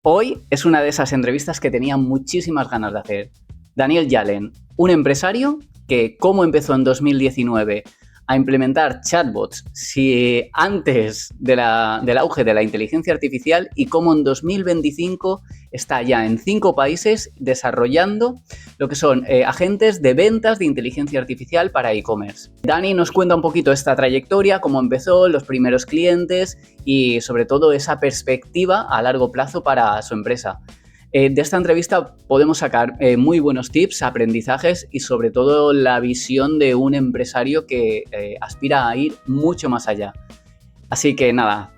Hoy es una de esas entrevistas que tenía muchísimas ganas de hacer. Daniel Yalen, un empresario que, cómo empezó en 2019 a implementar chatbots si antes del auge de la inteligencia artificial y cómo en 2025 está ya en 5 países desarrollando lo que son agentes de ventas de inteligencia artificial para e-commerce. Dani nos cuenta un poquito esta trayectoria, cómo empezó, los primeros clientes y sobre todo esa perspectiva a largo plazo para su empresa. De esta entrevista podemos sacar muy buenos tips, aprendizajes y sobre todo la visión de un empresario que aspira a ir mucho más allá. Así que nada,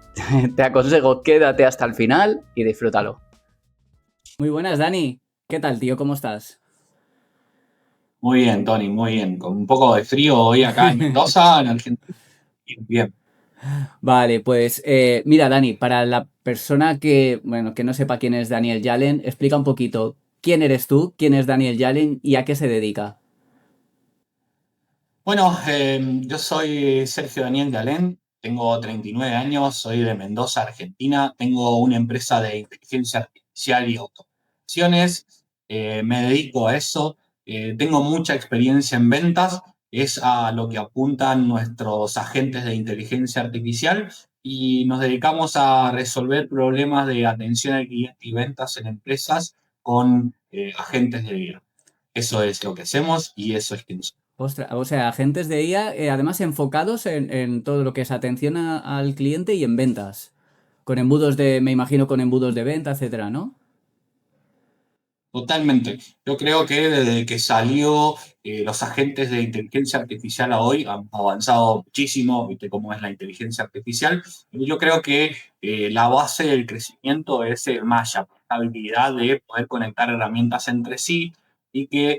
te aconsejo quédate hasta el final y disfrútalo. Muy buenas, Dani. ¿Qué tal, tío? ¿Cómo estás? Muy bien, Tony, muy bien. Con un poco de frío hoy acá en Mendoza, en Argentina. Bien. Vale, pues mira, Dani, para la persona que no sepa quién es Daniel Yalen, explica un poquito quién eres tú, quién es Daniel Yalen y a qué se dedica. Bueno, yo soy Sergio Daniel de Alén, tengo 39 años, soy de Mendoza, Argentina. Tengo una empresa de inteligencia artificial y automaciones. Me dedico a eso. Tengo mucha experiencia en ventas. Es a lo que apuntan nuestros agentes de inteligencia artificial y nos dedicamos a resolver problemas de atención al cliente y ventas en empresas con agentes de IA. Eso es lo que hacemos y eso es que nos... Ostras, o sea, agentes de IA, además enfocados en todo lo que es atención al cliente y en ventas. Con embudos me imagino con embudos de venta, etcétera, ¿no? Totalmente. Yo creo que desde que salió los agentes de inteligencia artificial a hoy han avanzado muchísimo, viste cómo es la inteligencia artificial. Y yo creo que la base del crecimiento es el mashup, la habilidad de poder conectar herramientas entre sí y que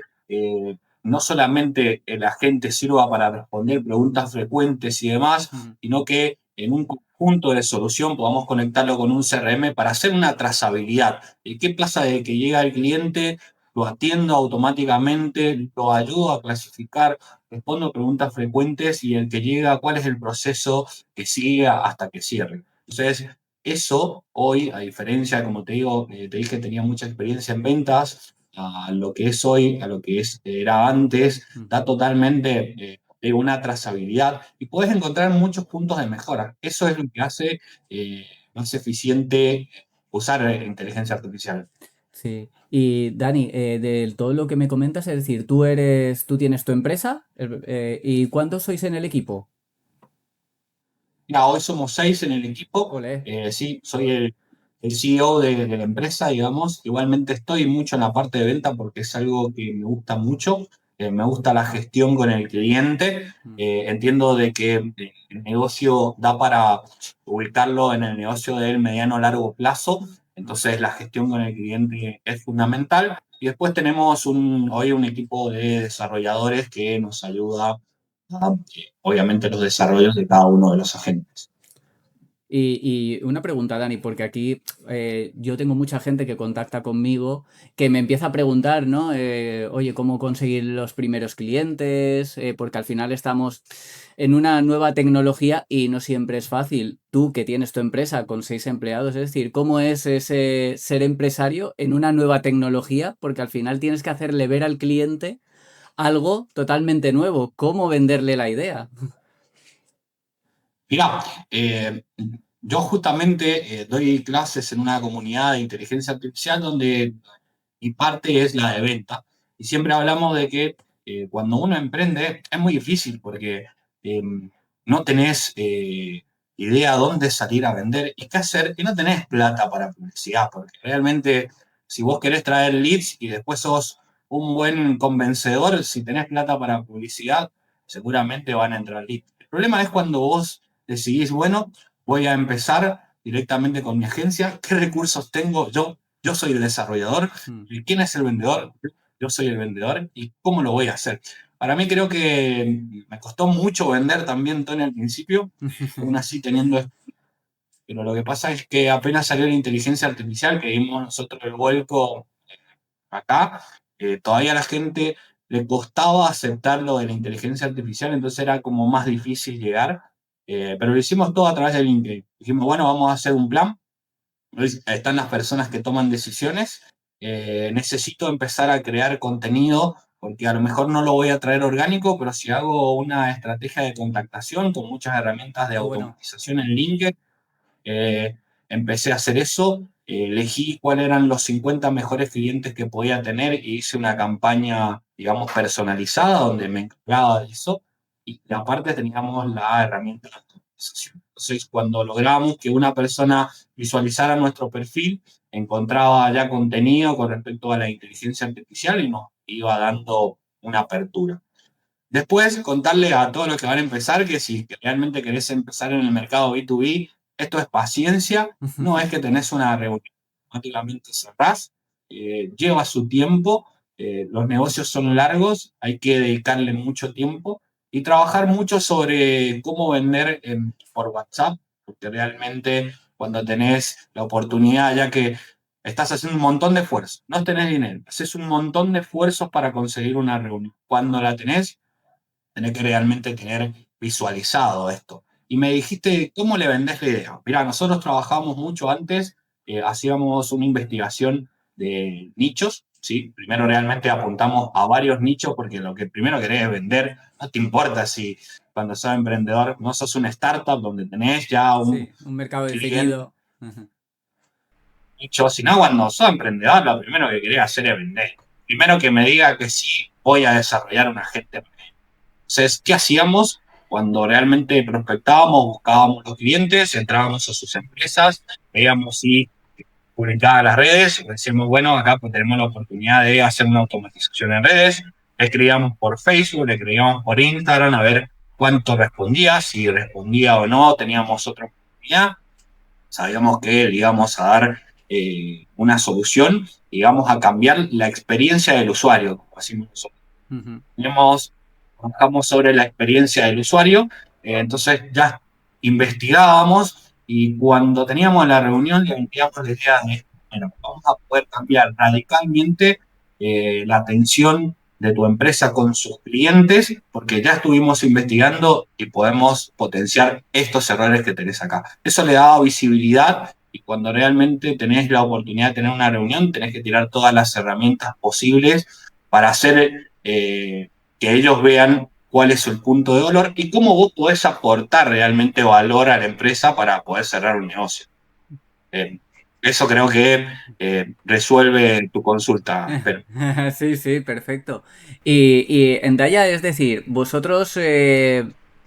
no solamente el agente sirva para responder preguntas frecuentes y demás, Ujú. sino que en un conjunto de solución podamos conectarlo con un CRM para hacer una trazabilidad. ¿Y qué pasa de que llega el cliente, lo atiendo automáticamente, lo ayudo a clasificar, respondo preguntas frecuentes y el que llega, cuál es el proceso que sigue hasta que cierre? Entonces, eso hoy, a diferencia, como te digo, te dije, tenía mucha experiencia en ventas, a lo que es hoy, a lo que era antes, da totalmente una trazabilidad y puedes encontrar muchos puntos de mejora. Eso es lo que hace más eficiente usar inteligencia artificial. Sí. Y Dani, de todo lo que me comentas, es decir, tú tienes tu empresa, ¿y cuántos sois en el equipo? Mira, hoy somos 6 en el equipo. Ole. Sí, soy el CEO de la empresa, digamos. Igualmente estoy mucho en la parte de venta porque es algo que me gusta mucho. Me gusta la gestión con el cliente. Mm. Entiendo de que el negocio da para ubicarlo en el negocio del mediano largo plazo. Entonces la gestión con el cliente es fundamental. Y después tenemos hoy un equipo de desarrolladores que nos ayuda obviamente los desarrollos de cada uno de los agentes. Y una pregunta, Dani, porque aquí yo tengo mucha gente que contacta conmigo que me empieza a preguntar, ¿no? Oye, ¿cómo conseguir los primeros clientes? Porque al final estamos en una nueva tecnología y no siempre es fácil. Tú que tienes tu empresa con 6 empleados, es decir, ¿cómo es ese ser empresario en una nueva tecnología? Porque al final tienes que hacerle ver al cliente algo totalmente nuevo. ¿Cómo venderle la idea? Mirá, yo justamente doy clases en una comunidad de inteligencia artificial donde mi parte es la de venta. Y siempre hablamos de que cuando uno emprende es muy difícil porque eh, no tenés idea dónde salir a vender y qué hacer y no tenés plata para publicidad, porque realmente si vos querés traer leads y después sos un buen convencedor, si tenés plata para publicidad, seguramente van a entrar leads. El problema es cuando vos decidís, bueno, voy a empezar directamente con mi agencia, ¿qué recursos tengo? Yo soy el desarrollador. Mm. ¿Y quién es el vendedor? Yo soy el vendedor. ¿Y cómo lo voy a hacer? Para mí creo que me costó mucho vender también, Tony, al principio, aún así teniendo esto. Pero lo que pasa es que apenas salió la inteligencia artificial, que dimos nosotros el vuelco acá, todavía a la gente le costaba aceptar lo de la inteligencia artificial, entonces era como más difícil llegar. Pero lo hicimos todo a través de LinkedIn. Dijimos, bueno, vamos a hacer un plan están las personas que toman decisiones. Necesito empezar a crear contenido porque a lo mejor no lo voy a traer orgánico, pero si hago una estrategia de contactación con muchas herramientas de Qué bueno. automatización en LinkedIn, eh, empecé a hacer eso, elegí cuáles eran los 50 mejores clientes que podía tener y hice una campaña, digamos, personalizada donde me encargaba de eso y aparte teníamos la herramienta de automatización. Entonces, cuando logramos que una persona visualizara nuestro perfil, encontraba ya contenido con respecto a la inteligencia artificial y nos iba dando una apertura. Después, contarle a todos los que van a empezar que si realmente querés empezar en el mercado B2B, esto es paciencia, no es que tenés una reunión, automáticamente cerrás, lleva su tiempo, los negocios son largos, hay que dedicarle mucho tiempo y trabajar mucho sobre cómo vender por WhatsApp, porque realmente cuando tenés la oportunidad, ya que estás haciendo un montón de esfuerzos, no tenés dinero, haces un montón de esfuerzos para conseguir una reunión. Cuando la tenés que realmente tener visualizado esto. Y me dijiste, ¿cómo le vendés la idea? Mira, nosotros trabajamos mucho antes, hacíamos una investigación de nichos, ¿sí? Primero realmente apuntamos a varios nichos porque lo que primero querés es vender, no te importa si cuando sos emprendedor no sos una startup donde tenés ya un Sí, un mercado cliente definido. Ujú. nicho, sino cuando sos emprendedor lo primero que querés hacer es vender. Primero que me diga que sí voy a desarrollar un agente. Entonces, ¿qué hacíamos? Cuando realmente prospectábamos, buscábamos los clientes, entrábamos a sus empresas, veíamos si publicaban las redes, y decíamos, bueno, acá pues tenemos la oportunidad de hacer una automatización en redes, le escribíamos por Facebook, le escribíamos por Instagram, a ver cuánto respondía, si respondía o no, teníamos otra oportunidad, sabíamos que le íbamos a dar una solución, íbamos a cambiar la experiencia del usuario, como decimos nosotros. Ujú. Trabajamos sobre la experiencia del usuario, entonces ya investigábamos y cuando teníamos la reunión le enviamos la idea de, bueno, vamos a poder cambiar radicalmente la atención de tu empresa con sus clientes, porque ya estuvimos investigando y podemos potenciar estos errores que tenés acá. Eso le da visibilidad y cuando realmente tenés la oportunidad de tener una reunión, tenés que tirar todas las herramientas posibles para hacer que ellos vean cuál es el punto de dolor y cómo vos podés aportar realmente valor a la empresa para poder cerrar un negocio. Eh, Eso creo que resuelve tu consulta, pero Sí, sí, perfecto. Y en Daya, es decir, vosotros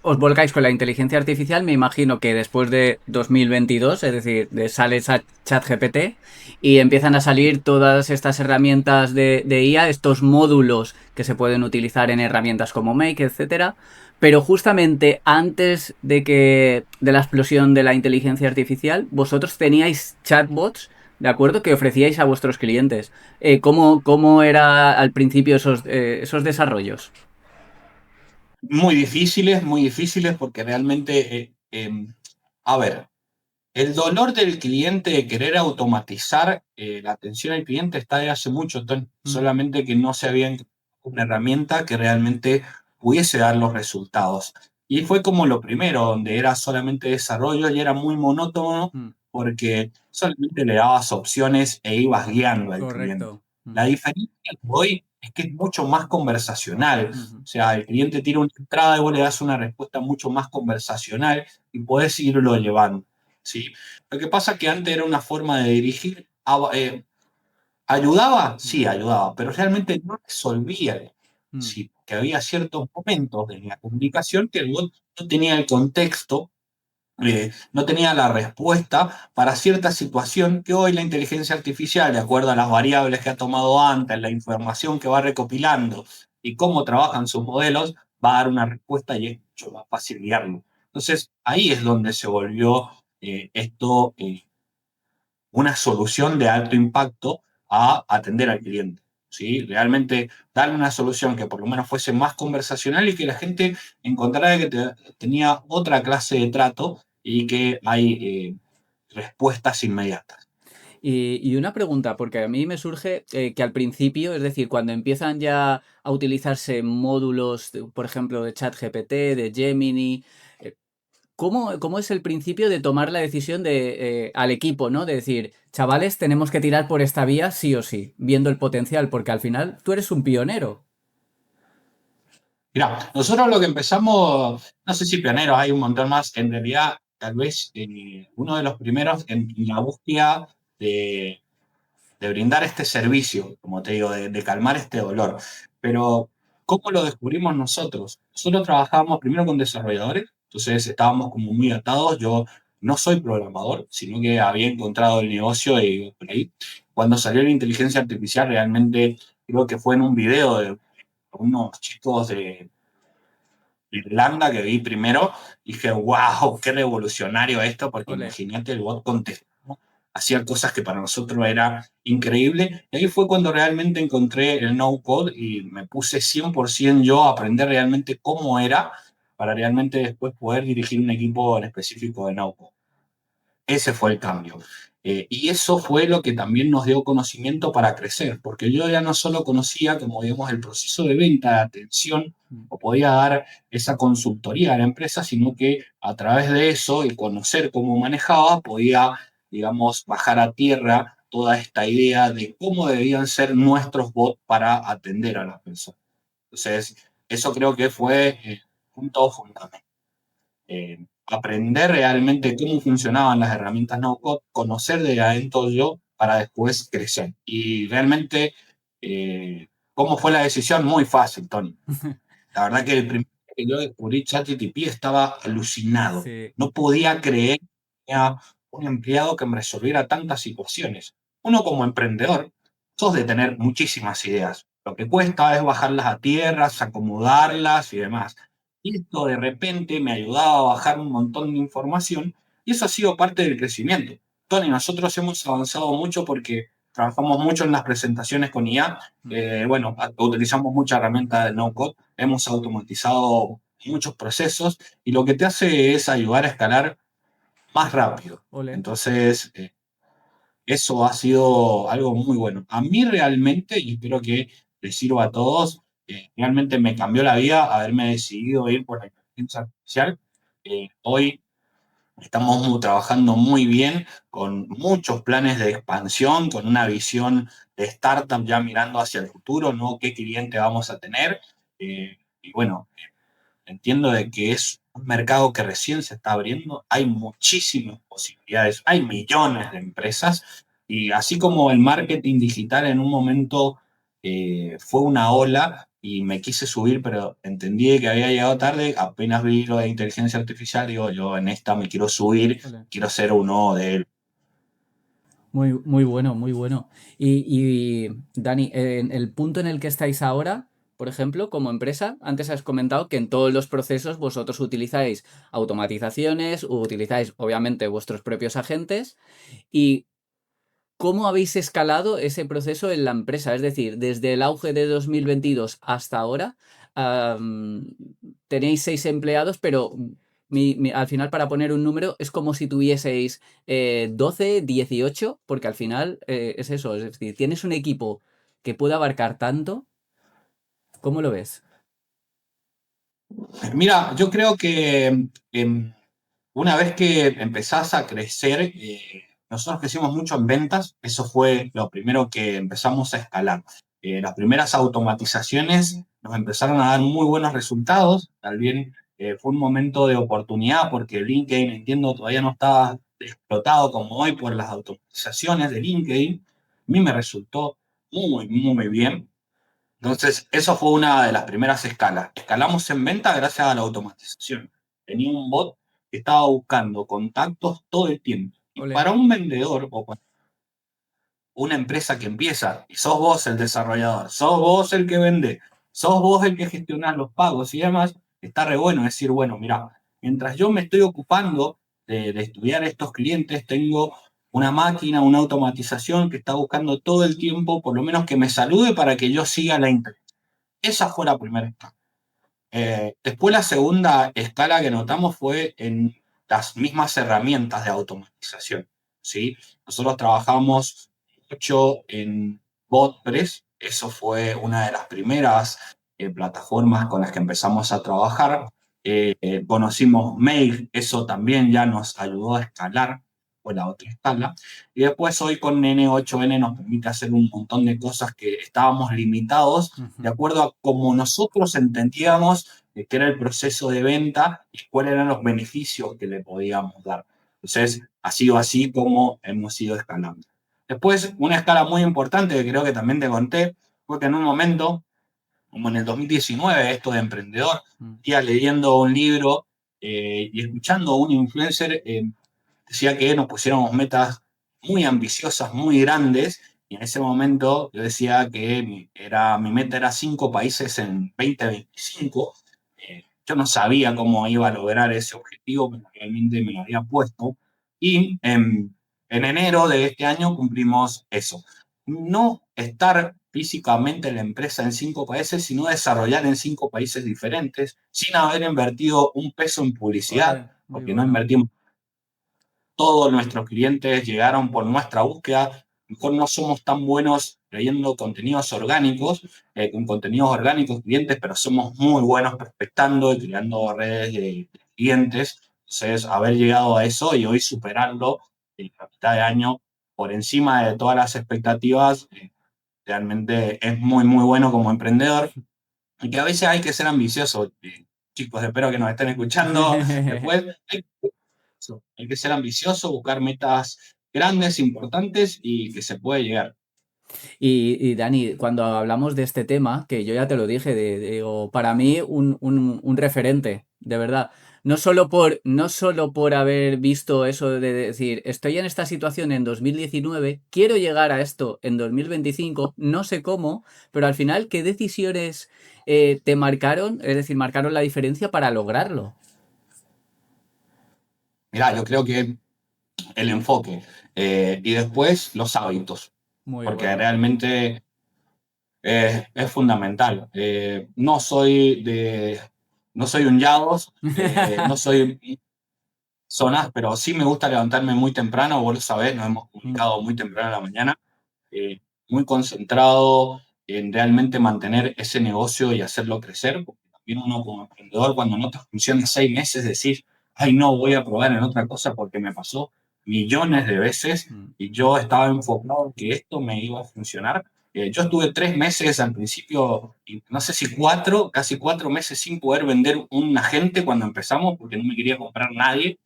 os volcáis con la inteligencia artificial, me imagino que después de 2022, es decir, de sale ChatGPT y empiezan a salir todas estas herramientas de IA, estos módulos que se pueden utilizar en herramientas como Make, etcétera. Pero justamente antes de la explosión de la inteligencia artificial, vosotros teníais chatbots, ¿de acuerdo? Que ofrecíais a vuestros clientes. ¿Cómo era al principio esos desarrollos? muy difíciles porque realmente, a ver, el dolor del cliente de querer automatizar la atención al cliente está de hace mucho tiempo, Mm, solamente que no se había encontrado una herramienta que realmente pudiese dar los resultados. Y fue como lo primero, donde era solamente desarrollo y era muy monótono mm, porque solamente le dabas opciones e ibas guiando al cliente. correcto. La Ujú, diferencia de hoy es que es mucho más conversacional. ujú, O sea, el cliente tira una entrada y vos le das una respuesta mucho más conversacional y podés irlo llevando. ¿Sí? Lo que pasa es que antes era una forma de dirigir. ¿Ayudaba? mm, Sí, ayudaba, pero realmente no resolvía. mm, Sí, que había ciertos momentos de la comunicación que el bot no tenía el contexto, no tenía la respuesta para cierta situación que hoy la inteligencia artificial, de acuerdo a las variables que ha tomado antes, la información que va recopilando y cómo trabajan sus modelos, va a dar una respuesta y es mucho más fácil guiarlo. Entonces, ahí es donde se volvió esto una solución de alto impacto a atender al cliente. ¿Sí? Realmente darle una solución que por lo menos fuese más conversacional y que la gente encontrara que tenía otra clase de trato y que hay respuestas inmediatas. y una pregunta, porque a mí me surge que al principio, es decir, cuando empiezan ya a utilizarse módulos, por ejemplo, de ChatGPT, de Gemini, ¿cómo es el principio de tomar la decisión al equipo, ¿no? De decir, chavales, tenemos que tirar por esta vía sí o sí, viendo el potencial, porque al final tú eres un pionero. Mira, nosotros lo que empezamos, no sé si pioneros, hay un montón más, en realidad, tal vez uno de los primeros en la búsqueda de, de brindar este servicio, como te digo, de calmar este dolor. Pero, ¿cómo lo descubrimos nosotros? Nosotros trabajábamos primero con desarrolladores, entonces estábamos como muy atados. Yo no soy programador, sino que había encontrado el negocio y por ahí. Cuando salió la inteligencia artificial, realmente creo que fue en un video de unos chicos de Irlanda que vi primero, dije, wow, qué revolucionario esto, porque Ole. imagínate, el bot contestó, hacía cosas que para nosotros era increíble. Y ahí fue cuando realmente encontré el no-code y me puse 100% yo a aprender realmente cómo era para realmente después poder dirigir un equipo en específico de no-code. Ese fue el cambio. Y eso fue lo que también nos dio conocimiento para crecer, porque yo ya no solo conocía, como digamos, el proceso de venta, de atención, o podía dar esa consultoría a la empresa, sino que a través de eso y conocer cómo manejaba, podía, digamos, bajar a tierra toda esta idea de cómo debían ser nuestros bots para atender a las personas. Entonces, eso creo que fue punto fundamental. Aprender realmente cómo funcionaban las herramientas no-code, conocer de adentro yo para después crecer. Y realmente, ¿cómo fue la decisión? Muy fácil, Tony. La verdad que el primer día que yo descubrí ChatGPT estaba alucinado. Sí. No podía creer que tenía un empleado que me resolviera tantas situaciones. Uno como emprendedor, sos de tener muchísimas ideas. Lo que cuesta es bajarlas a tierra, acomodarlas y demás. Y esto de repente me ayudaba a bajar un montón de información y eso ha sido parte del crecimiento. Tony, nosotros hemos avanzado mucho porque trabajamos mucho en las presentaciones con IA. Bueno, utilizamos mucha herramienta de no-code, hemos automatizado muchos procesos y lo que te hace es ayudar a escalar más rápido. Ole. Entonces, eso ha sido algo muy bueno. A mí realmente, y espero que les sirva a todos, realmente me cambió la vida haberme decidido ir por la inteligencia artificial. Hoy estamos trabajando muy bien, con muchos planes de expansión, con una visión de startup ya mirando hacia el futuro, ¿no? ¿Qué cliente vamos a tener? Y bueno, entiendo de que es un mercado que recién se está abriendo, hay muchísimas posibilidades, hay millones de empresas y así como el marketing digital en un momento fue una ola y me quise subir, pero entendí que había llegado tarde, apenas vi lo de inteligencia artificial, digo, yo en esta me quiero subir, Ole. quiero ser uno de él. Muy, muy bueno, muy bueno. Dani, en el punto en el que estáis ahora, por ejemplo, como empresa, antes has comentado que en todos los procesos vosotros utilizáis automatizaciones, utilizáis obviamente vuestros propios agentes. ¿Y cómo habéis escalado ese proceso en la empresa? Es decir, desde el auge de 2022 hasta ahora, am, tenéis 6 empleados, pero al final, para poner un número, es como si tuvieseis 12, 18, porque al final es eso. Es decir, tienes un equipo que puede abarcar tanto. ¿Cómo lo ves? Mira, yo creo que una vez que empezás a crecer, nosotros crecimos mucho en ventas, eso fue lo primero que empezamos a escalar. Las primeras automatizaciones nos empezaron a dar muy buenos resultados, también fue un momento de oportunidad porque LinkedIn, entiendo, todavía no estaba explotado como hoy por las automatizaciones de LinkedIn. A mí me resultó muy, muy bien. Entonces, eso fue una de las primeras escalas. Escalamos en venta gracias a la automatización. Tenía un bot que estaba buscando contactos todo el tiempo. Y Ole. para un vendedor o para una empresa que empieza, y sos vos el desarrollador, sos vos el que vende, sos vos el que gestiona los pagos y demás, está re bueno decir, bueno, mira, mientras yo me estoy ocupando de estudiar estos clientes, tengo una máquina, una automatización que está buscando todo el tiempo, por lo menos que me salude para que yo siga la interacción. Esa fue la primera escala. Después la segunda escala que notamos fue en las mismas herramientas de automatización, ¿sí? Nosotros trabajamos mucho en BotPress, eso fue una de las primeras plataformas con las que empezamos a trabajar. conocimos Mail, eso también ya nos ayudó a escalar, fue la otra escala. Y después hoy con N8N nos permite hacer un montón de cosas que estábamos limitados de Ujú. acuerdo a cómo nosotros entendíamos qué era el proceso de venta y cuáles eran los beneficios que le podíamos dar. Entonces, ha sido así como hemos ido escalando. Después, una escala muy importante que creo que también te conté, fue que en un momento como en el 2019, esto de emprendedor, Mm. iba leyendo un libro y escuchando a un influencer, decía que nos pusiéramos metas muy ambiciosas, muy grandes, y en ese momento yo decía que mi meta era 5 países en 2025. Yo no sabía cómo iba a lograr ese objetivo, pero realmente me lo había puesto. Y en enero de este año cumplimos eso. No estar físicamente en la empresa en 5 países, sino desarrollar en 5 países diferentes, sin haber invertido un peso en publicidad, Ole, muy porque no bueno. invertimos. Todos nuestros clientes llegaron por nuestra búsqueda. Mejor no somos tan buenos trayendo contenidos orgánicos, con contenidos orgánicos clientes, pero somos muy buenos prospectando y creando redes de clientes. Entonces, haber llegado a eso y hoy superarlo en la mitad de año por encima de todas las expectativas, realmente es muy, muy bueno como emprendedor. Y que a veces hay que ser ambicioso. Chicos, espero que nos estén escuchando después. Hay que ser ambicioso, buscar metas grandes, importantes y que se puede llegar. Y Dani, cuando hablamos de este tema, que yo ya te lo dije, digo, para mí un referente, de verdad. No solo por haber visto eso de decir, estoy en esta situación en 2019, quiero llegar a esto en 2025, no sé cómo, pero al final, ¿qué decisiones te marcaron? Es decir, marcaron la diferencia para lograrlo. Mirá, yo creo que el enfoque y después los hábitos, Muy porque bueno. realmente es fundamental. No soy un Yagos, no soy zonas, pero sí me gusta levantarme muy temprano, vos lo sabés, nos hemos Mm. comunicado muy temprano en la mañana, eh, muy concentrado en realmente mantener ese negocio y hacerlo crecer, porque también uno como emprendedor, cuando no te funciona 6 meses, decir, ay, no, voy a probar en otra cosa porque me pasó millones de veces Mm. y yo estaba enfocado en que esto me iba a funcionar. Yo estuve 3 meses al principio, y no sé si casi 4 meses sin poder vender un agente cuando empezamos porque no me quería comprar nadie.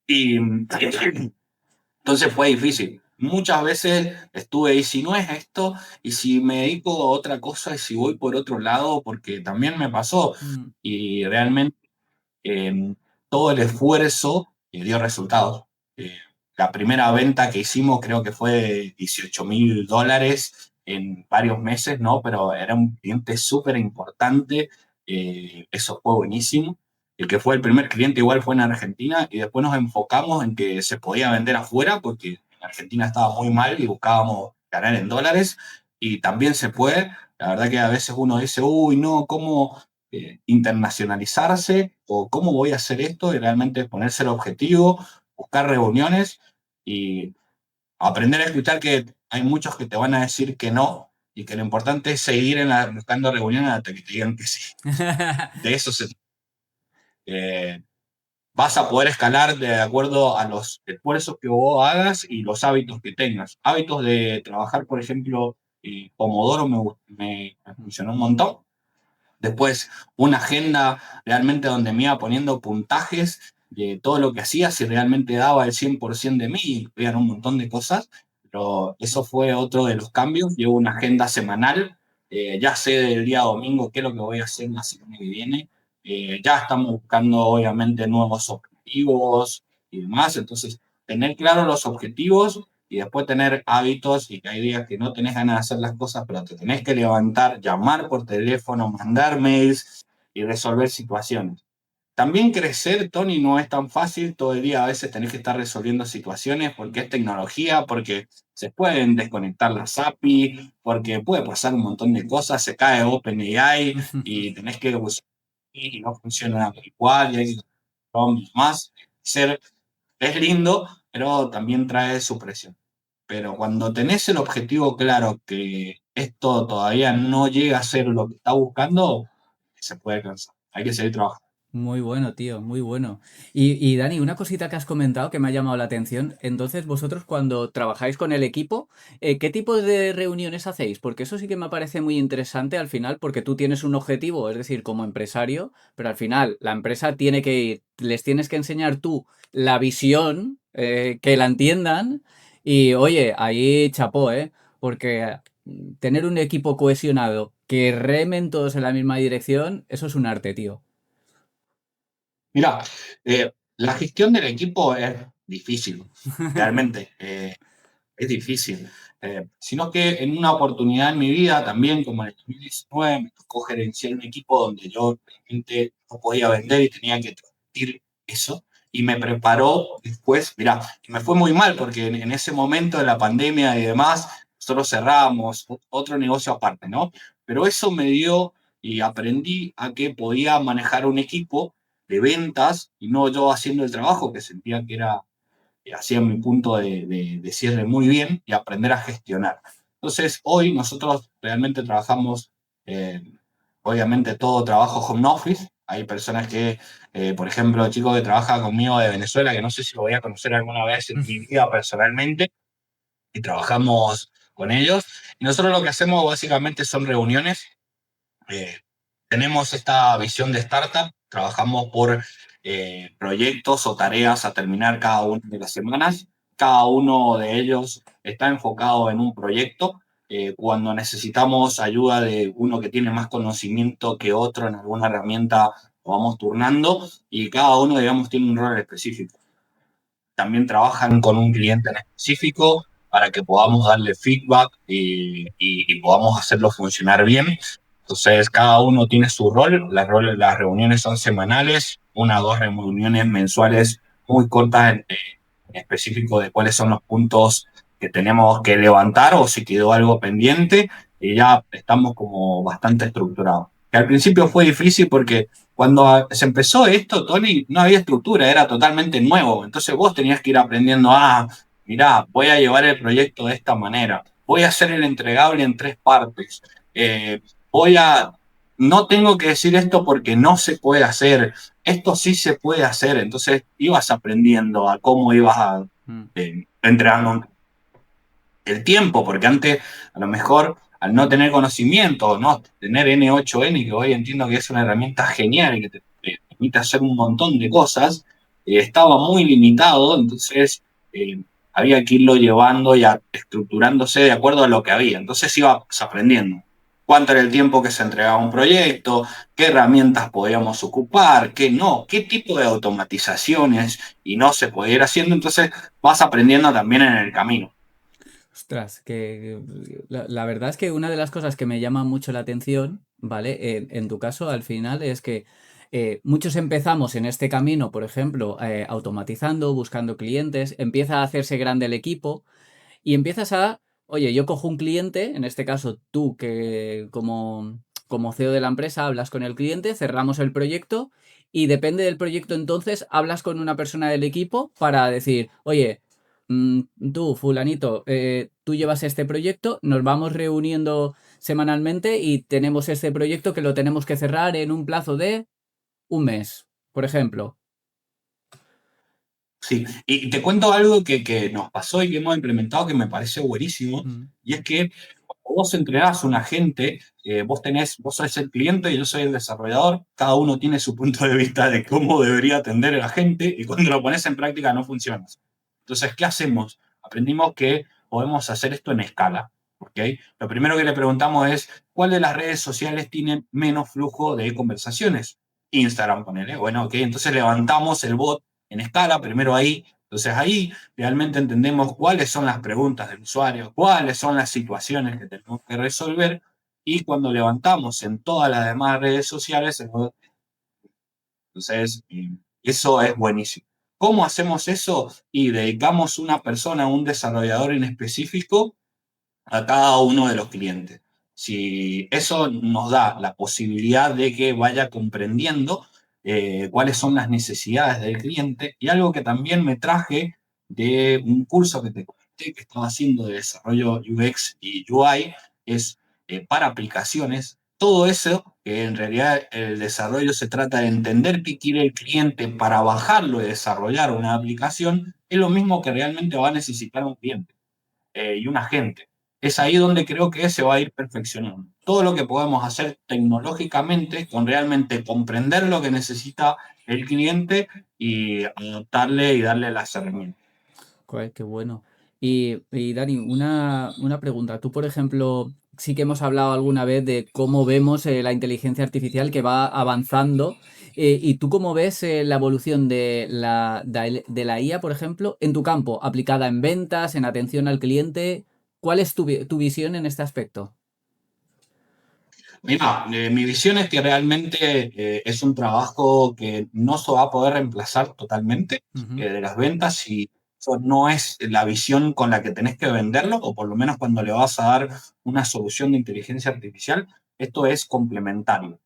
Y entonces fue difícil. Muchas veces estuve, y si no es esto, y si me dedico a otra cosa, y si voy por otro lado, porque también me pasó. Mm. Y realmente eh, todo el esfuerzo dio resultados. Eh, la primera venta que hicimos creo que fue de $18.000 en varios meses, ¿no? Pero era un cliente súper importante, eso fue buenísimo. El que fue el primer cliente igual fue en Argentina y después nos enfocamos en que se podía vender afuera porque en Argentina estaba muy mal y buscábamos ganar en dólares y también se puede. La verdad que a veces uno dice, uy, no, ¿cómo internacionalizarse o cómo voy a hacer esto? Y realmente ponerse el objetivo, buscar reuniones y aprender a escuchar que hay muchos que te van a decir que no y que lo importante es seguir buscando reuniones hasta que te digan que sí. De eso se eh, vas a poder escalar de acuerdo a los esfuerzos que vos hagas y los hábitos que tengas. Hábitos de trabajar, por ejemplo, Pomodoro me funcionó un montón. Después, una agenda realmente donde me iba poniendo puntajes de todo lo que hacía, si realmente daba el 100% de mí, eran un montón de cosas, pero eso fue otro de los cambios. Llevo una agenda semanal, ya sé del día domingo qué es lo que voy a hacer la semana que viene. Ya estamos buscando, obviamente, nuevos objetivos y demás, entonces, tener claros los objetivos y después tener hábitos y que hay días que no tenés ganas de hacer las cosas, pero te tenés que levantar, llamar por teléfono, mandar mails y resolver situaciones. También crecer, Tony, no es tan fácil. Todo el día a veces tenés que estar resolviendo situaciones porque es tecnología, porque se pueden desconectar las API, porque puede pasar un montón de cosas, se cae OpenAI y tenés que usar y no funciona igual y hay más. Ser es lindo, pero también trae su presión. Pero cuando tenés el objetivo claro que esto todavía no llega a ser lo que está buscando, se puede alcanzar. Hay que seguir trabajando. Muy bueno, tío, muy bueno. Y Dani, una cosita que has comentado que me ha llamado la atención. Entonces, vosotros cuando trabajáis con el equipo, ¿qué tipo de reuniones hacéis? Porque eso sí que me parece muy interesante al final, porque tú tienes un objetivo, es decir, como empresario, pero al final la empresa tiene que ir, les tienes que enseñar tú la visión, que la entiendan. Y oye, ahí chapó, ¿eh? Porque tener un equipo cohesionado que remen todos en la misma dirección, eso es un arte, tío. Mira, la gestión del equipo es difícil, realmente. Es difícil. Sino que en una oportunidad en mi vida, también como en el 2019, me tocó gerenciar un equipo donde yo realmente no podía vender y tenía que transmitir eso. Y me preparó después, mira, me fue muy mal porque en ese momento de la pandemia y demás, nosotros cerramos otro negocio aparte, ¿no? Pero eso me dio y aprendí a que podía manejar un equipo de ventas y no yo haciendo el trabajo que sentía que era hacía mi punto de cierre muy bien y aprender a gestionar. Entonces, hoy nosotros realmente trabajamos, eh, obviamente todo trabajo home office. Hay personas que, por ejemplo, chicos que trabajan conmigo de Venezuela, que no sé si lo voy a conocer alguna vez en mi vida personalmente, y trabajamos con ellos. Y nosotros lo que hacemos básicamente son reuniones. eh, Tenemos esta visión de startup, trabajamos por proyectos o tareas a terminar cada una de las semanas. Cada uno de ellos está enfocado en un proyecto. Cuando necesitamos ayuda de uno que tiene más conocimiento que otro en alguna herramienta, lo vamos turnando y cada uno, digamos, tiene un rol específico. También trabajan con un cliente en específico para que podamos darle feedback y podamos hacerlo funcionar bien. Entonces, cada uno tiene su las reuniones son semanales, una o dos reuniones mensuales muy cortas en específico de cuáles son los puntos que tenemos que levantar o si quedó algo pendiente y ya estamos como bastante estructurados. Que al principio fue difícil porque cuando se empezó esto, Tony, no había estructura, era totalmente nuevo. Entonces vos tenías que ir aprendiendo, mirá, voy a llevar el proyecto de esta manera, voy a hacer el entregable en tres partes, eh, voy a, no tengo que decir esto porque no se puede hacer, esto sí se puede hacer. Entonces ibas aprendiendo a cómo ibas Mm. entregando el tiempo, porque antes a lo mejor al no tener conocimiento, no tener N8N, que hoy entiendo que es una herramienta genial y que te permite hacer un montón de cosas, estaba muy limitado, entonces había que irlo llevando y estructurándose de acuerdo a lo que había. Entonces ibas aprendiendo cuánto era el tiempo que se entregaba un proyecto, qué herramientas podíamos ocupar, qué no, qué tipo de automatizaciones y no se podía ir haciendo. Entonces vas aprendiendo también en el camino. Ostras, que la verdad es que una de las cosas que me llama mucho la atención, ¿vale? En tu caso, al final, es que muchos empezamos en este camino, por ejemplo, automatizando, buscando clientes, empieza a hacerse grande el equipo y empiezas a, oye, yo cojo un cliente, en este caso tú que como CEO de la empresa hablas con el cliente, cerramos el proyecto y depende del proyecto entonces hablas con una persona del equipo para decir, oye, tú, fulanito, tú llevas este proyecto, nos vamos reuniendo semanalmente y tenemos este proyecto que lo tenemos que cerrar en un plazo de un mes, por ejemplo. Sí, y te cuento algo que nos pasó y que hemos implementado que me parece buenísimo, Mm. y es que cuando vos entrenás a un agente, vos sos el cliente y yo soy el desarrollador, cada uno tiene su punto de vista de cómo debería atender el agente, y cuando lo pones en práctica no funciona. Entonces, ¿qué hacemos? Aprendimos que podemos hacer esto en escala, ¿ok? Lo primero que le preguntamos es, ¿cuál de las redes sociales tiene menos flujo de conversaciones? Instagram, ponele. Bueno, ok, entonces levantamos el bot en escala, primero ahí. Entonces ahí realmente entendemos cuáles son las preguntas del usuario, cuáles son las situaciones que tenemos que resolver y cuando levantamos en todas las demás redes sociales, entonces eso es buenísimo. ¿Cómo hacemos eso? Y dedicamos una persona, un desarrollador en específico a cada uno de los clientes. Si eso nos da la posibilidad de que vaya comprendiendo cuáles son las necesidades del cliente y algo que también me traje de un curso que te comenté que estaba haciendo de desarrollo UX y UI es para aplicaciones. todo eso, que en realidad el desarrollo se trata de entender qué quiere el cliente para bajarlo y desarrollar una aplicación, es lo mismo que realmente va a necesitar un cliente y un agente. Es ahí donde creo que se va a ir perfeccionando. Todo lo que podemos hacer tecnológicamente con realmente comprender lo que necesita el cliente y adaptarle y darle las herramientas. Joder, qué bueno. Y Dani, una pregunta. Tú, por ejemplo, sí que hemos hablado alguna vez de cómo vemos la inteligencia artificial que va avanzando. ¿Y tú cómo ves la evolución de la IA, por ejemplo, en tu campo, aplicada en ventas, en atención al cliente? ¿Cuál es tu visión en este aspecto? Mira, mi visión es que realmente es un trabajo que no se va a poder reemplazar totalmente Ujú. de las ventas y eso no es la visión con la que tenés que venderlo, o por lo menos cuando le vas a dar una solución de inteligencia artificial, esto es complementario.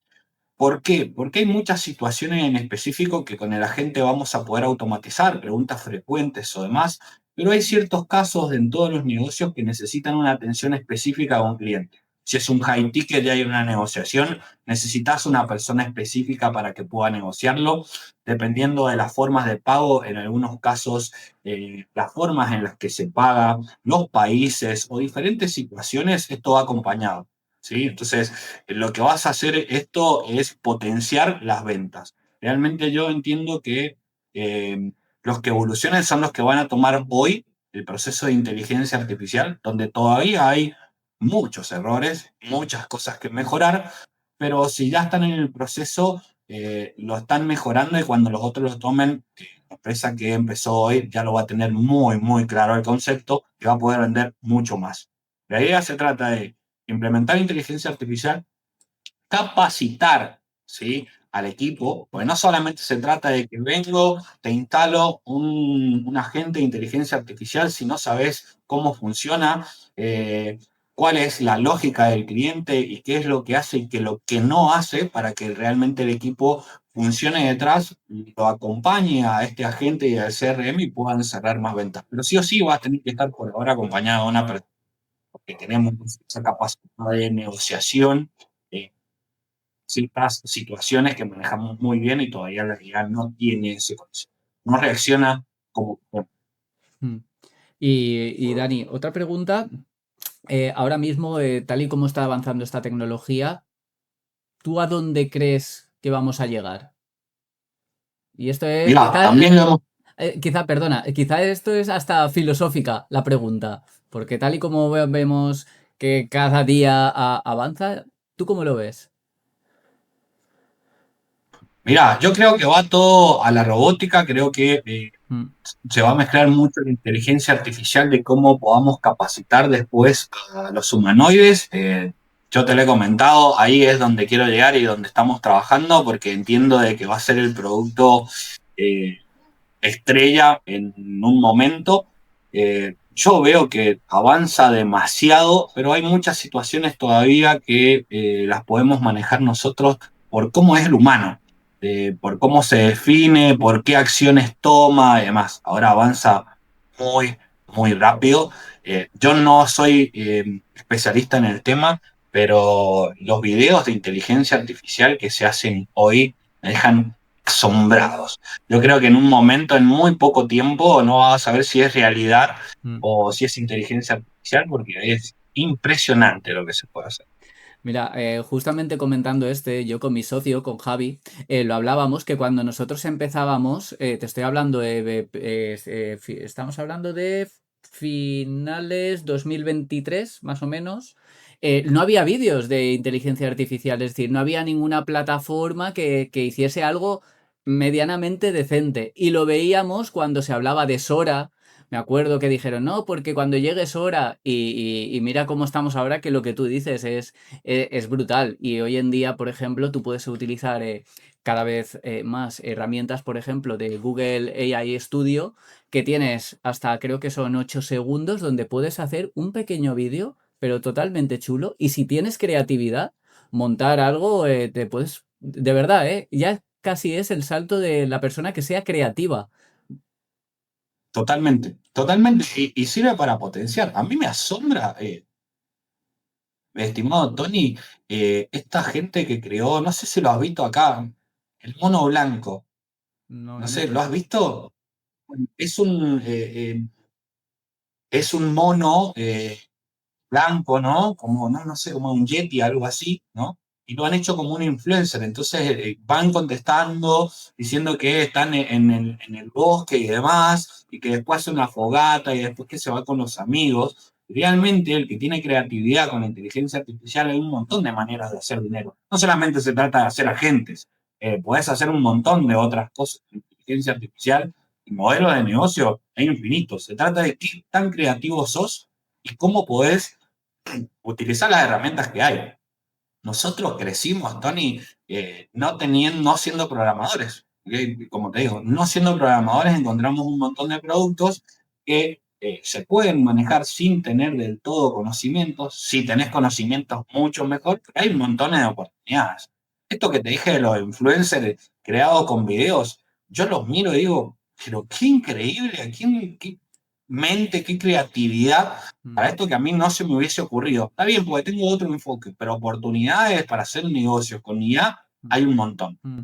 ¿Por qué? Porque hay muchas situaciones en específico que con el agente vamos a poder automatizar, preguntas frecuentes o demás, pero hay ciertos casos en todos los negocios que necesitan una atención específica a un cliente. Si es un high ticket y hay una negociación, necesitas una persona específica para que pueda negociarlo. Dependiendo de las formas de pago, en algunos casos, las formas en las que se paga, los países o diferentes situaciones, esto va acompañado. ¿Sí? Entonces, lo que vas a hacer esto es potenciar las ventas. Realmente yo entiendo que los que evolucionen son los que van a tomar hoy el proceso de inteligencia artificial, donde todavía hay muchos errores, muchas cosas que mejorar, pero si ya están en el proceso, lo están mejorando y cuando los otros lo tomen, la empresa que empezó hoy ya lo va a tener muy, muy claro el concepto y va a poder vender mucho más. La idea se trata de implementar inteligencia artificial, capacitar, ¿sí?, al equipo, porque no solamente se trata de que vengo, te instalo un agente de inteligencia artificial si no sabes cómo funciona, cuál es la lógica del cliente y qué es lo que hace y qué lo que no hace para que realmente el equipo funcione detrás, lo acompañe a este agente y al CRM y puedan cerrar más ventas. Pero sí o sí vas a tener que estar por ahora acompañado de una persona porque tenemos esa capacidad de negociación, ciertas situaciones que manejamos muy bien y todavía la realidad no tiene ese concepto. No reacciona como... Mm. Y Dani, otra pregunta. Ahora mismo, tal y como está avanzando esta tecnología, ¿tú a dónde crees que vamos a llegar? Y esto es, Mira, también lo hemos... perdona, quizá esto es hasta filosófica la pregunta, porque tal y como vemos que cada día avanza, ¿tú cómo lo ves? Mira, yo creo que va todo a la robótica, creo que Mm. se va a mezclar mucho la inteligencia artificial de cómo podamos capacitar después a los humanoides. Yo te lo he comentado, ahí es donde quiero llegar y donde estamos trabajando, porque entiendo de que va a ser el producto eh, estrella en un momento. Yo veo que avanza demasiado, pero hay muchas situaciones todavía que las podemos manejar nosotros por cómo es el humano, por cómo se define, por qué acciones toma y demás. Ahora avanza muy, muy rápido. Yo no soy especialista en el tema, pero los videos de inteligencia artificial que se hacen hoy me dejan asombrados. Yo creo que en un momento, en muy poco tiempo, no vas a saber si es realidad Mm. o si es inteligencia artificial, porque es impresionante lo que se puede hacer. Mira, justamente comentando yo con mi socio, con Javi, lo hablábamos que cuando nosotros empezábamos, te estoy hablando estamos hablando de finales 2023, más o menos, no había vídeos de inteligencia artificial, es decir, no había ninguna plataforma que hiciese algo medianamente decente. Y lo veíamos cuando se hablaba de Sora. Me acuerdo que dijeron, no, porque cuando llegue Sora, y mira cómo estamos ahora, que lo que tú dices es brutal. Y hoy en día, por ejemplo, tú puedes utilizar cada vez más herramientas, por ejemplo, de Google AI Studio, que tienes hasta creo que son 8 segundos donde puedes hacer un pequeño vídeo, pero totalmente chulo. Y si tienes creatividad, montar algo, te puedes, de verdad, ya casi es el salto de la persona que sea creativa. Totalmente, totalmente. Y sirve para potenciar. A mí me asombra. estimado Tony, esta gente que creó, no sé si lo has visto acá, el mono blanco, No, no no me sé, ¿lo has suena. visto? Es es un mono blanco, ¿no? Como, no, no sé, como un Yeti, algo así, ¿no? Y lo han hecho como un influencer. Entonces van contestando, diciendo que están en el bosque y demás, y que después hace una fogata y después que se va con los amigos. Realmente el que tiene creatividad con la inteligencia artificial hay un montón de maneras de hacer dinero. No solamente se trata de hacer agentes, podés hacer un montón de otras cosas con inteligencia artificial y modelos de negocio hay infinitos. Se trata de qué tan creativo sos y cómo podés utilizar las herramientas que hay. Nosotros crecimos, Tony, no siendo programadores. ¿Ok? Como te digo, no siendo programadores encontramos un montón de productos que se pueden manejar sin tener del todo conocimientos. Si tenés conocimientos, mucho mejor, pero hay montones de oportunidades. Esto que te dije de los influencers creados con videos, yo los miro y digo, pero qué increíble, qué mente, qué creatividad Mm, para esto que a mí no se me hubiese ocurrido. Está bien, porque tengo otro enfoque, pero oportunidades para hacer negocios con IA mm, hay un montón. mm.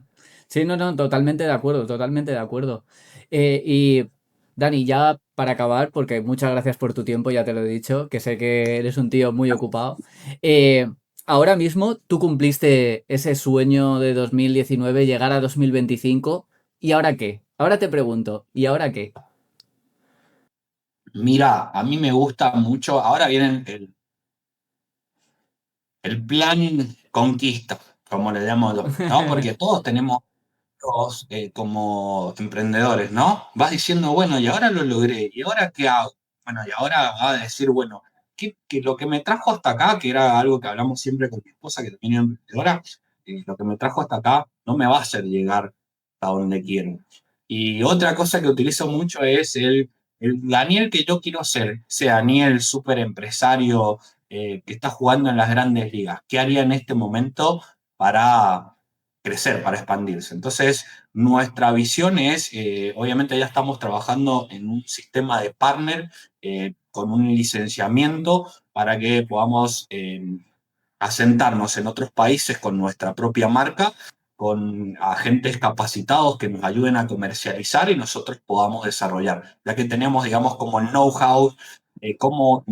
Sí, no, no, totalmente de acuerdo, totalmente de acuerdo. Y Dani, ya para acabar, porque muchas gracias por tu tiempo, ya te lo he dicho, que sé que eres un tío muy ocupado. eh, Ahora mismo tú cumpliste ese sueño de 2019, llegar a 2025, ¿y ahora qué? Ahora te pregunto, ¿y ahora qué? Mira, a mí me gusta mucho, ahora viene el plan conquista, como le llamo yo, ¿no? Porque todos tenemos como emprendedores, ¿no? Vas diciendo, bueno, y ahora lo logré, ¿y ahora qué hago? Bueno, y ahora vas a decir, bueno, lo que me trajo hasta acá, que era algo que hablamos siempre con mi esposa, que también es emprendedora, lo que me trajo hasta acá no me va a hacer llegar a donde quiero. Y otra cosa que utilizo mucho es el Daniel que yo quiero ser, ese Daniel súper empresario que está jugando en las grandes ligas. ¿Qué haría en este momento para crecer, para expandirse? Entonces, nuestra visión es, obviamente ya estamos trabajando en un sistema de partner con un licenciamiento para que podamos asentarnos en otros países con nuestra propia marca, con agentes capacitados que nos ayuden a comercializar y nosotros podamos desarrollar, ya que tenemos, digamos, como el know-how, cómo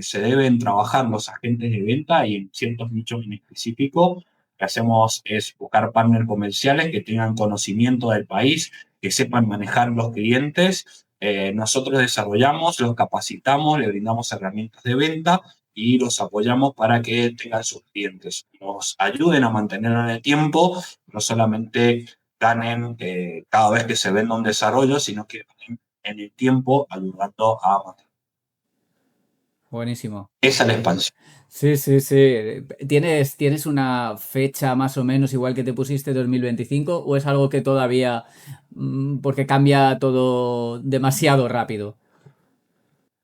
se deben trabajar los agentes de venta y en ciertos nichos en específico. Lo que hacemos es buscar partners comerciales que tengan conocimiento del país, que sepan manejar los clientes. Nosotros desarrollamos, los capacitamos, le brindamos herramientas de venta y los apoyamos para que tengan sus clientes, nos ayuden a mantenerlo en el tiempo, no solamente ganen cada vez que se venda un desarrollo, sino que ganen en el tiempo ayudando a mantener. Buenísimo. Esa es la expansión. Sí, sí, sí. ¿Tienes una fecha más o menos igual que te pusiste 2025 o es algo que todavía, porque cambia todo demasiado rápido?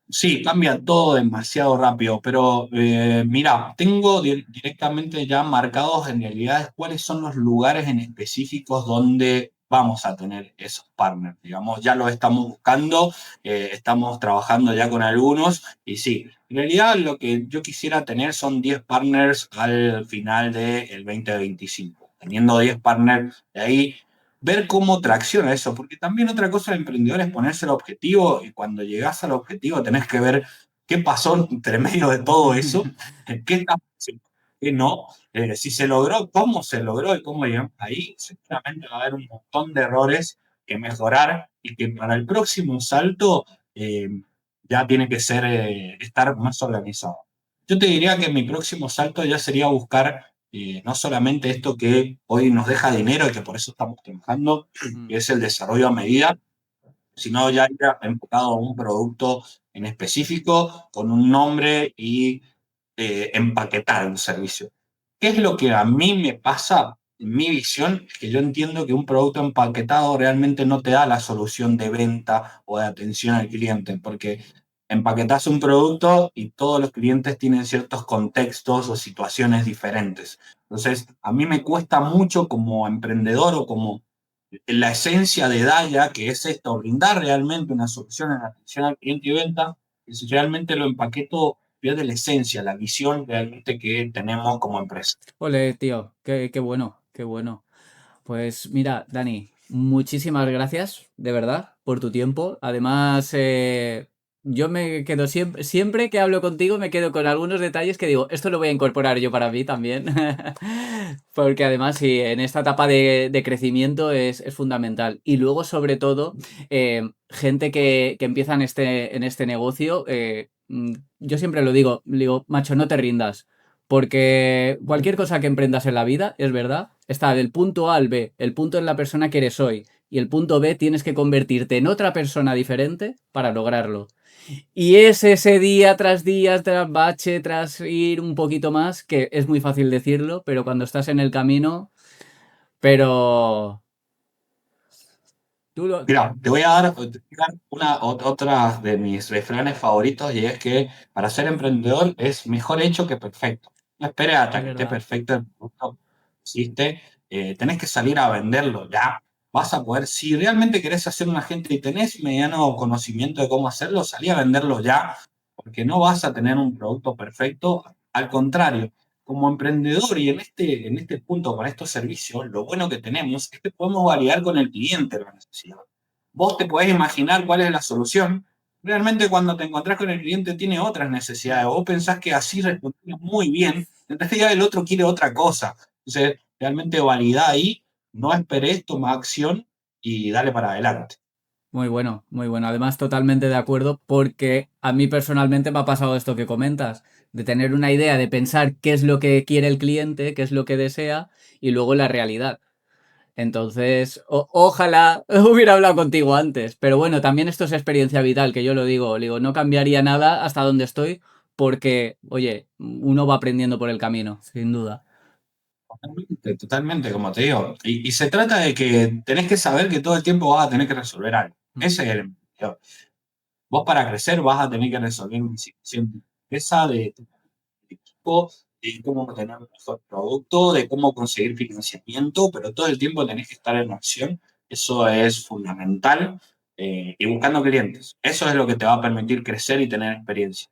Sí, cambia todo demasiado rápido, pero mira, tengo directamente ya marcados en realidad cuáles son los lugares en específicos donde vamos a tener esos partners. Digamos, ya lo estamos buscando, estamos trabajando ya con algunos y sí, en realidad lo que yo quisiera tener son 10 partners al final del 2025. Teniendo 10 partners de ahí ver cómo tracciona eso, porque también otra cosa del emprendedor es ponerse el objetivo y cuando llegas al objetivo tenés que ver qué pasó entre medio de todo eso, qué está haciendo, qué no, si se logró, cómo se logró y cómo llegamos ahí. Seguramente va a haber un montón de errores que mejorar y que para el próximo salto eh, ya tiene que ser estar más organizado. Yo te diría que mi próximo salto ya sería buscar no solamente esto que hoy nos deja dinero y que por eso estamos trabajando, Mm. que es el desarrollo a medida, sino ya ir enfocado a un producto en específico, con un nombre y empaquetar un servicio. ¿Qué es lo que a mí me pasa en mi visión? Es que yo entiendo que un producto empaquetado realmente no te da la solución de venta o de atención al cliente, porque empaquetas un producto y todos los clientes tienen ciertos contextos o situaciones diferentes. Entonces, a mí me cuesta mucho como emprendedor o como la esencia de Daya, que es esto, brindar realmente una solución en atención al cliente y venta, que si realmente lo empaqueto pierde la esencia, la visión realmente que tenemos como empresa. Ole, tío, qué bueno, qué bueno. Pues mira, Dani, muchísimas gracias, de verdad, por tu tiempo. Además, yo me quedo siempre que hablo contigo, me quedo con algunos detalles que digo, esto lo voy a incorporar yo para mí también. Porque además, sí, en esta etapa de crecimiento es fundamental. Y luego, sobre todo, gente que empieza en este negocio, yo siempre lo digo, macho, no te rindas. Porque cualquier cosa que emprendas en la vida, es verdad, está del punto A al B. El punto es la persona que eres hoy. Y el punto B tienes que convertirte en otra persona diferente para lograrlo. Y es ese día, tras bache, tras ir un poquito más, que es muy fácil decirlo, pero cuando estás en el camino, pero... Tú lo... Mira, te voy a dar otra de mis refranes favoritos y es que para ser emprendedor es mejor hecho que perfecto. No esperes Es hasta que esté verdad. perfecto el producto que hiciste, tenés que salir a venderlo ya. Vas a poder, si realmente querés hacer un agente y tenés mediano conocimiento de cómo hacerlo, salí a venderlo ya, porque no vas a tener un producto perfecto. Al contrario, como emprendedor y en este punto con estos servicios, lo bueno que tenemos es que podemos validar con el cliente la necesidad. Vos te podés imaginar cuál es la solución. Realmente cuando te encontrás con el cliente tiene otras necesidades. Vos pensás que así respondés muy bien, en realidad el otro quiere otra cosa. Entonces, realmente validá ahí, no esperes, toma acción y dale para adelante. Muy bueno, muy bueno. Además, totalmente de acuerdo porque a mí personalmente me ha pasado esto que comentas, de tener una idea, de pensar qué es lo que quiere el cliente, qué es lo que desea y luego la realidad. Entonces, ojalá hubiera hablado contigo antes. Pero bueno, también esto es experiencia vital, que yo lo digo, no cambiaría nada hasta donde estoy porque, oye, uno va aprendiendo por el camino, sin duda. Totalmente, totalmente, como te digo. Y se trata de que tenés que saber que todo el tiempo vas a tener que resolver algo. Mm, Ese es el emprendedor. Vos para crecer vas a tener que resolver una situación de empresa, de tu equipo, de cómo tener un mejor producto, de cómo conseguir financiamiento, pero todo el tiempo tenés que estar en acción. Eso es fundamental. Y buscando clientes. Eso es lo que te va a permitir crecer y tener experiencia.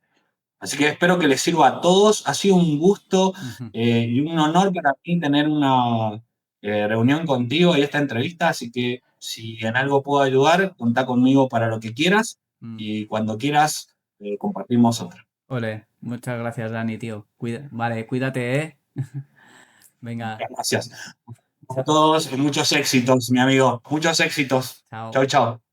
Así que espero que les sirva a todos. Ha sido un gusto ujú, y un honor para mí tener una reunión contigo y esta entrevista. Así que si en algo puedo ayudar, contá conmigo para lo que quieras mm. y cuando quieras compartimos otra. Ole, muchas gracias, Dani, tío. Vale, cuídate, ¿eh? Venga, Gracias. A chao. todos, muchos éxitos, mi amigo. Muchos éxitos. Chao. Chau, chau.